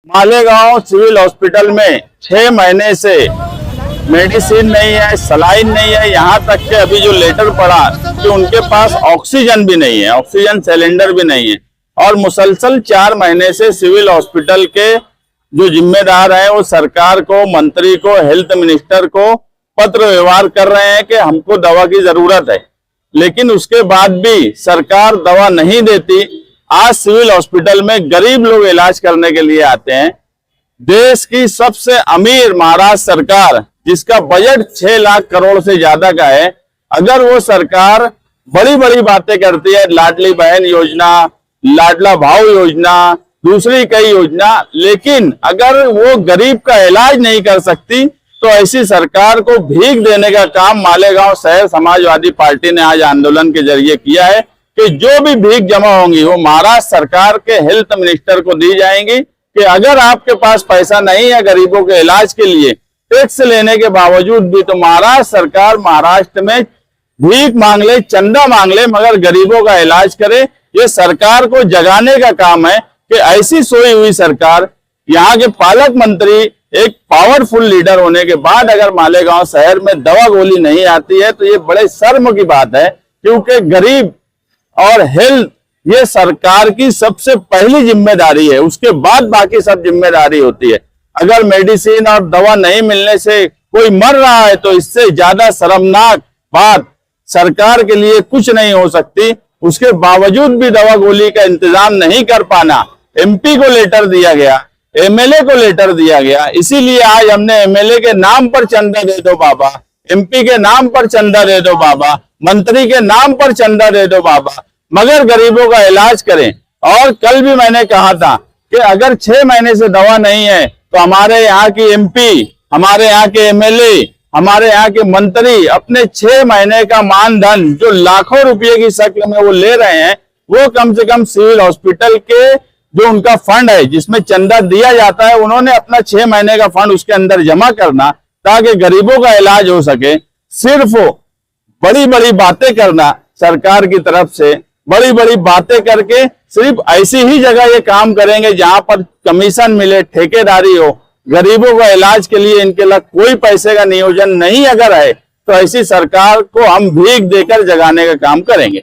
Malegaon civil hospital में 6 महीने से मेडिसिन नहीं है, सलाइन नहीं है। यहाँ तक कि अभी जो लेटर पड़ा कि उनके पास ऑक्सीजन भी नहीं है, ऑक्सीजन सिलेंडर भी नहीं है। और मुसलसल 4 महीने से सिविल हॉस्पिटल के जो जिम्मेदार हैं वो सरकार को, मंत्री को, हेल्थ मिनिस्टर को पत्र व्यवहार कर रहे हैं कि हमको दवा की जरूरत है, लेकिन उसके बाद भी सरकार दवा नहीं देती। आज सिविल हॉस्पिटल में गरीब लोग इलाज करने के लिए आते हैं। देश की सबसे अमीर महाराष्ट्र सरकार, जिसका बजट 6 लाख करोड़ से ज्यादा का है, अगर वो सरकार बड़ी बड़ी बातें करती है, लाडली बहन योजना, लाडला भाव योजना, दूसरी कई योजना, लेकिन अगर वो गरीब का इलाज नहीं कर सकती तो ऐसी सरकार को भीख देने का काम मालेगांव शहर समाजवादी पार्टी ने आज आंदोलन के जरिए किया है कि जो भी भीख जमा होंगी वो महाराष्ट्र सरकार के हेल्थ मिनिस्टर को दी जाएंगी कि अगर आपके पास पैसा नहीं है गरीबों के इलाज के लिए, टैक्स लेने के बावजूद भी, तो महाराष्ट्र सरकार महाराष्ट्र में भीख मांग ले, चंदा मांग ले, मगर गरीबों का इलाज करे। ये सरकार को जगाने का काम है कि ऐसी सोई हुई सरकार, यहाँ के पालक मंत्री एक पावरफुल लीडर होने के बाद अगर मालेगांव शहर में दवा गोली नहीं आती है तो ये बड़े शर्म की बात है, क्योंकि गरीब और हेल्थ ये सरकार की सबसे पहली जिम्मेदारी है, उसके बाद बाकी सब जिम्मेदारी होती है। अगर मेडिसिन और दवा नहीं मिलने से कोई मर रहा है तो इससे ज्यादा शर्मनाक बात सरकार के लिए कुछ नहीं हो सकती। उसके बावजूद भी दवा गोली का इंतजाम नहीं कर पाना, एमपी को लेटर दिया गया, एमएलए को लेटर दिया गया, इसीलिए आज हमने एमएलए के नाम पर चंदा दे दो बाबा, एमपी के नाम पर चंदा दे दो बाबा, मंत्री के नाम पर चंदा दे दो बाबा, मगर गरीबों का इलाज करें। और कल भी मैंने कहा था कि अगर 6 महीने से दवा नहीं है तो हमारे यहाँ की एमपी, हमारे यहाँ के एमएलए, हमारे यहाँ के मंत्री अपने 6 महीने का मानधन जो लाखों रुपए की शक्ल में वो ले रहे हैं, वो कम से कम सिविल हॉस्पिटल के जो उनका फंड है जिसमें चंदा दिया जाता है, उन्होंने अपना 6 महीने का फंड उसके अंदर जमा करना ताकि गरीबों का इलाज हो सके। सिर्फ बड़ी बड़ी बातें करना सरकार की तरफ से, बड़ी बड़ी बातें करके सिर्फ ऐसी ही जगह ये काम करेंगे जहां पर कमीशन मिले, ठेकेदारी हो। गरीबों का इलाज के लिए इनके लिए कोई पैसे का नियोजन नहीं अगर है तो ऐसी सरकार को हम भीख देकर जगाने का काम करेंगे।